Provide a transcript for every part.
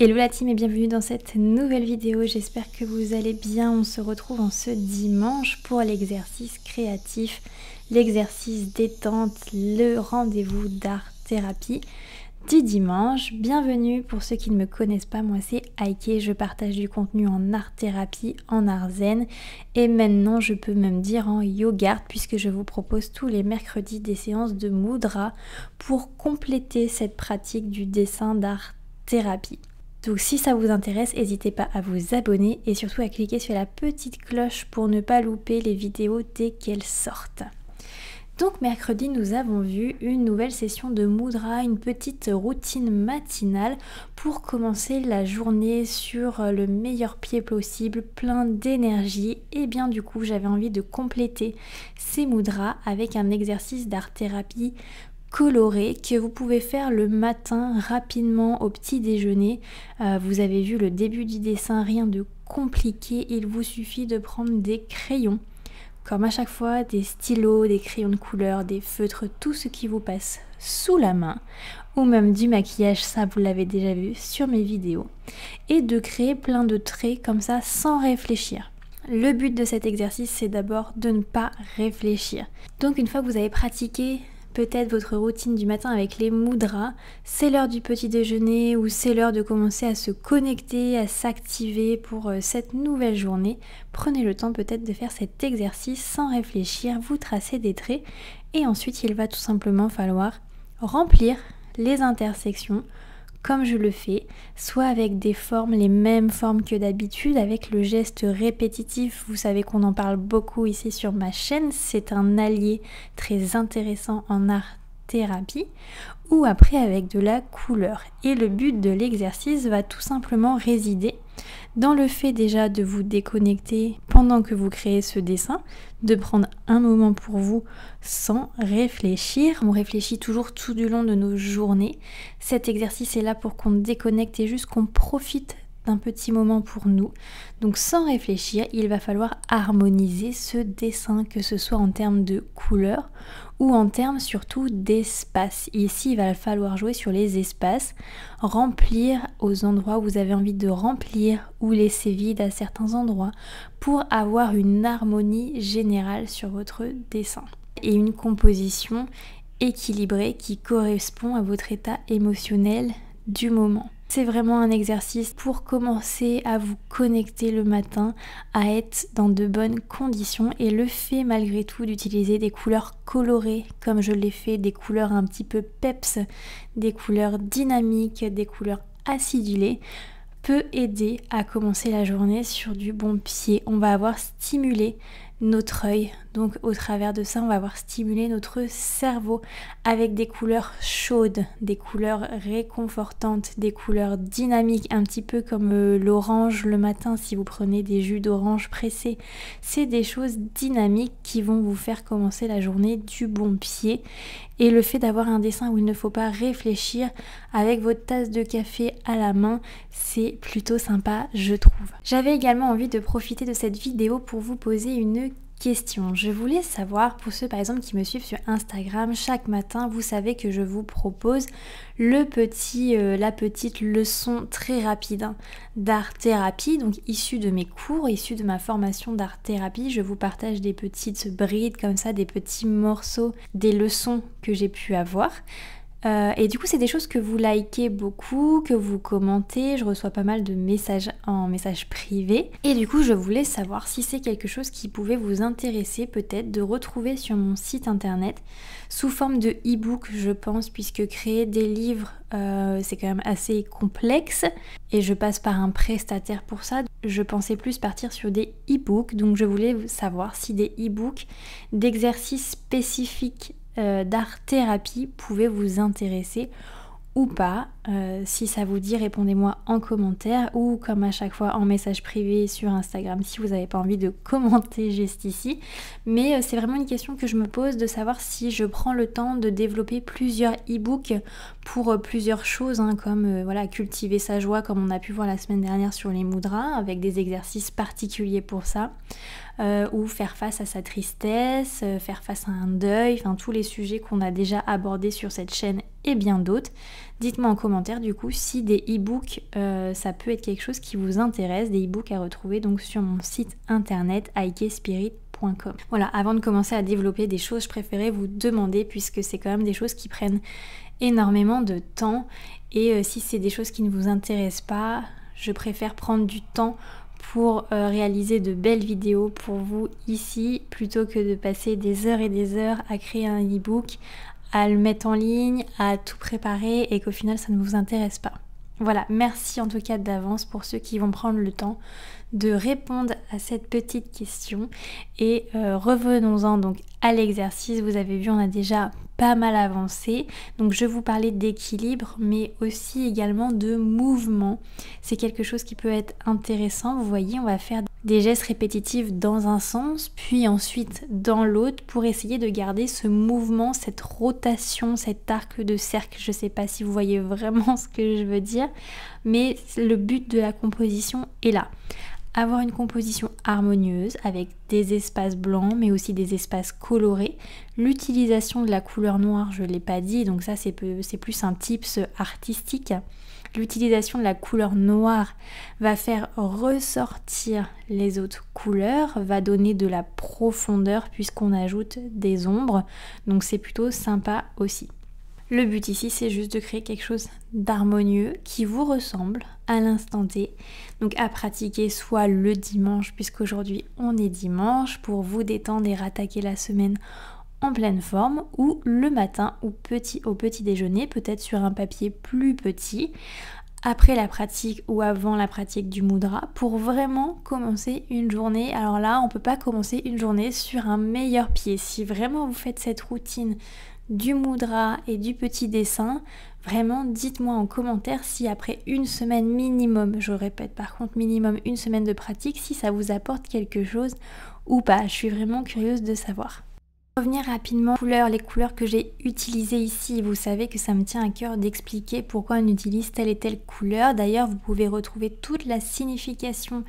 Hello la team et bienvenue dans cette nouvelle vidéo, j'espère que vous allez bien. On se retrouve en ce dimanche pour l'exercice créatif, l'exercice détente, le rendez-vous d'art thérapie du dimanche. Bienvenue pour ceux qui ne me connaissent pas, moi c'est Aike, je partage du contenu en art thérapie, en art zen et maintenant je peux même dire en yoga puisque je vous propose tous les mercredis des séances de mudra pour compléter cette pratique du dessin d'art thérapie. Donc si ça vous intéresse, n'hésitez pas à vous abonner et surtout à cliquer sur la petite cloche pour ne pas louper les vidéos dès qu'elles sortent. Donc mercredi, nous avons vu une nouvelle session de mudra, une petite routine matinale pour commencer la journée sur le meilleur pied possible, plein d'énergie. Et bien du coup, j'avais envie de compléter ces mudras avec un exercice d'art thérapie coloré que vous pouvez faire le matin rapidement au petit déjeuner. Vous avez vu le début du dessin, rien de compliqué, il vous suffit de prendre des crayons comme à chaque fois, des stylos, des crayons de couleur, des feutres, tout ce qui vous passe sous la main ou même du maquillage, ça vous l'avez déjà vu sur mes vidéos, et de créer plein de traits comme ça sans réfléchir. Le but de cet exercice, c'est d'abord de ne pas réfléchir. Donc une fois que vous avez pratiqué peut-être votre routine du matin avec les mudras, c'est l'heure du petit déjeuner ou c'est l'heure de commencer à se connecter, à s'activer pour cette nouvelle journée. Prenez le temps peut-être de faire cet exercice sans réfléchir, vous tracez des traits et ensuite il va tout simplement falloir remplir les intersections comme je le fais, soit avec des formes, les mêmes formes que d'habitude, avec le geste répétitif. Vous savez qu'on en parle beaucoup ici sur ma chaîne, c'est un allié très intéressant en art thérapie, ou après avec de la couleur. Et le but de l'exercice va tout simplement résider dans le fait déjà de vous déconnecter pendant que vous créez ce dessin, de prendre un moment pour vous sans réfléchir. On réfléchit toujours tout du long de nos journées. Cet exercice est là pour qu'on déconnecte et juste qu'on profite d'un petit moment pour nous. Donc sans réfléchir, il va falloir harmoniser ce dessin, que ce soit en termes de couleur ou en termes surtout d'espace. Ici, il va falloir jouer sur les espaces, remplir aux endroits où vous avez envie de remplir ou laisser vide à certains endroits pour avoir une harmonie générale sur votre dessin et une composition équilibrée qui correspond à votre état émotionnel du moment. C'est vraiment un exercice pour commencer à vous connecter le matin, à être dans de bonnes conditions, et le fait malgré tout d'utiliser des couleurs colorées comme je l'ai fait, des couleurs un petit peu peps, des couleurs dynamiques, des couleurs acidulées, peut aider à commencer la journée sur du bon pied. On va avoir stimulé notre œil, donc au travers de ça on va avoir stimulé notre cerveau avec des couleurs chaudes, des couleurs réconfortantes, des couleurs dynamiques, un petit peu comme l'orange le matin si vous prenez des jus d'orange pressés. C'est des choses dynamiques qui vont vous faire commencer la journée du bon pied. Et le fait d'avoir un dessin où il ne faut pas réfléchir avec votre tasse de café à la main, c'est plutôt sympa, je trouve. J'avais également envie de profiter de cette vidéo pour vous poser une question. Je voulais savoir, pour ceux par exemple qui me suivent sur Instagram, chaque matin, vous savez que je vous propose la petite leçon très rapide d'art thérapie, donc issue de mes cours, issue de ma formation d'art thérapie. Je vous partage des petites brides comme ça, des petits morceaux, des leçons que j'ai pu avoir. Et du coup c'est des choses que vous likez beaucoup, que vous commentez, je reçois pas mal de messages en message privé, et du coup je voulais savoir si c'est quelque chose qui pouvait vous intéresser peut-être de retrouver sur mon site internet sous forme de e-book, je pense, puisque créer des livres c'est quand même assez complexe et je passe par un prestataire pour ça. Je pensais plus partir sur des e-books, donc je voulais savoir si des e-books d'exercices spécifiques d'art thérapie pouvait vous intéresser ou pas. Si ça vous dit, répondez-moi en commentaire ou comme à chaque fois en message privé sur Instagram si vous n'avez pas envie de commenter juste ici. Mais c'est vraiment une question que je me pose, de savoir si je prends le temps de développer plusieurs e-books pour plusieurs choses, comme voilà, cultiver sa joie comme on a pu voir la semaine dernière sur les mudras avec des exercices particuliers pour ça. Ou faire face à sa tristesse, faire face à un deuil, enfin tous les sujets qu'on a déjà abordés sur cette chaîne et bien d'autres. Dites-moi en commentaire du coup si des e-books, ça peut être quelque chose qui vous intéresse, des e-books à retrouver donc sur mon site internet aikespirit.com. Voilà, avant de commencer à développer des choses, je préférais vous demander, puisque c'est quand même des choses qui prennent énormément de temps, et si c'est des choses qui ne vous intéressent pas, je préfère prendre du temps pour réaliser de belles vidéos pour vous ici, plutôt que de passer des heures et des heures à créer un e-book, à le mettre en ligne, à tout préparer et qu'au final ça ne vous intéresse pas. Voilà, merci en tout cas d'avance pour ceux qui vont prendre le temps de répondre à cette petite question. Et revenons-en donc à l'exercice. Vous avez vu, on a déjà pas mal avancé. Donc je vous parlais d'équilibre, mais aussi également de mouvement. C'est quelque chose qui peut être intéressant. Vous voyez, on va faire des gestes répétitifs dans un sens, puis ensuite dans l'autre, pour essayer de garder ce mouvement, cette rotation, cet arc de cercle. Je ne sais pas si vous voyez vraiment ce que je veux dire, mais le but de la composition est là. Avoir une composition harmonieuse avec des espaces blancs mais aussi des espaces colorés. L'utilisation de la couleur noire, je ne l'ai pas dit, donc ça c'est plus un tips artistique. L'utilisation de la couleur noire va faire ressortir les autres couleurs, va donner de la profondeur puisqu'on ajoute des ombres, donc c'est plutôt sympa aussi. Le but ici, c'est juste de créer quelque chose d'harmonieux qui vous ressemble à l'instant T. Donc à pratiquer soit le dimanche, puisqu'aujourd'hui on est dimanche, pour vous détendre et rattaquer la semaine en pleine forme, ou le matin ou au petit déjeuner, peut-être sur un papier plus petit, après la pratique ou avant la pratique du mudra, pour vraiment commencer une journée. Alors là, on ne peut pas commencer une journée sur un meilleur pied. Si vraiment vous faites cette routine du mudra et du petit dessin, vraiment dites-moi en commentaire si après une semaine minimum, je répète par contre minimum une semaine de pratique, si ça vous apporte quelque chose ou pas. Je suis vraiment curieuse de savoir. Revenir rapidement aux couleurs, les couleurs que j'ai utilisées ici. Vous savez que ça me tient à cœur d'expliquer pourquoi on utilise telle et telle couleur. D'ailleurs, vous pouvez retrouver toute la signification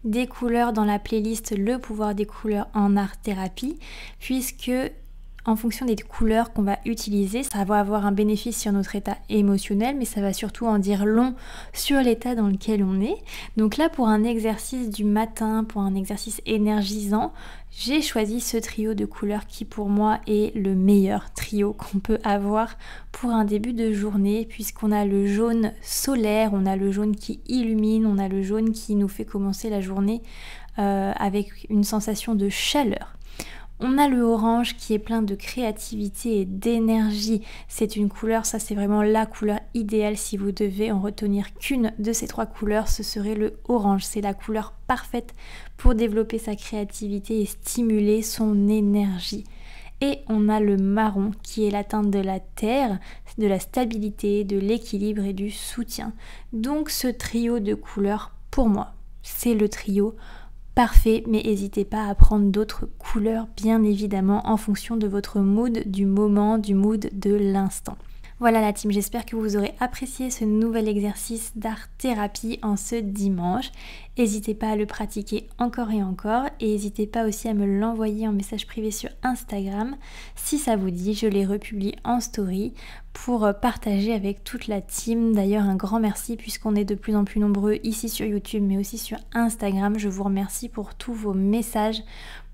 des couleurs dans la playlist Le pouvoir des couleurs en art-thérapie, puisque en fonction des couleurs qu'on va utiliser, ça va avoir un bénéfice sur notre état émotionnel, mais ça va surtout en dire long sur l'état dans lequel on est. Donc là, pour un exercice du matin, pour un exercice énergisant, j'ai choisi ce trio de couleurs qui pour moi est le meilleur trio qu'on peut avoir pour un début de journée, puisqu'on a le jaune solaire, on a le jaune qui illumine, on a le jaune qui nous fait commencer la journée avec une sensation de chaleur. On a le orange qui est plein de créativité et d'énergie. C'est une couleur, ça c'est vraiment la couleur idéale. Si vous devez en retenir qu'une de ces trois couleurs, ce serait le orange. C'est la couleur parfaite pour développer sa créativité et stimuler son énergie. Et on a le marron qui est la teinte de la terre, de la stabilité, de l'équilibre et du soutien. Donc ce trio de couleurs, pour moi, c'est le trio parfait, mais n'hésitez pas à prendre d'autres couleurs bien évidemment en fonction de votre mood du moment, du mood de l'instant. Voilà la team, j'espère que vous aurez apprécié ce nouvel exercice d'art-thérapie en ce dimanche. N'hésitez pas à le pratiquer encore et encore, et n'hésitez pas aussi à me l'envoyer en message privé sur Instagram. Si ça vous dit, je les republie en story pour partager avec toute la team. D'ailleurs, un grand merci puisqu'on est de plus en plus nombreux ici sur YouTube mais aussi sur Instagram. Je vous remercie pour tous vos messages,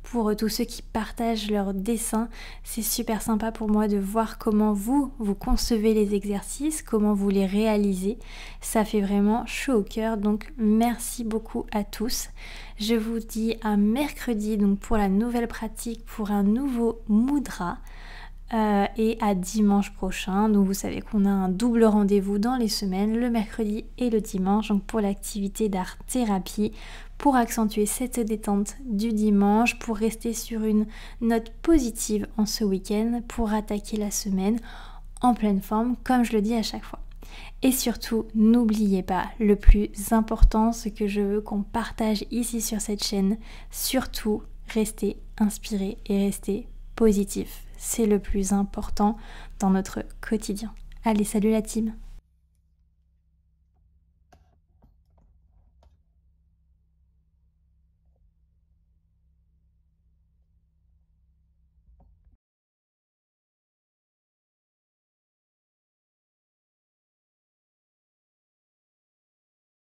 pour tous ceux qui partagent leurs dessins. C'est super sympa pour moi de voir comment vous concevez les exercices, comment vous les réalisez. Ça fait vraiment chaud au cœur, donc merci beaucoup à tous. Je vous dis à mercredi donc pour la nouvelle pratique, pour un nouveau mudra. Et à dimanche prochain. Donc vous savez qu'on a un double rendez-vous dans les semaines, le mercredi et le dimanche, donc pour l'activité d'art-thérapie, pour accentuer cette détente du dimanche, pour rester sur une note positive en ce week-end, pour attaquer la semaine en pleine forme, comme je le dis à chaque fois. Et surtout, n'oubliez pas, le plus important, ce que je veux qu'on partage ici sur cette chaîne, surtout, restez inspiré et restez positif. C'est le plus important dans notre quotidien. Allez, salut la team!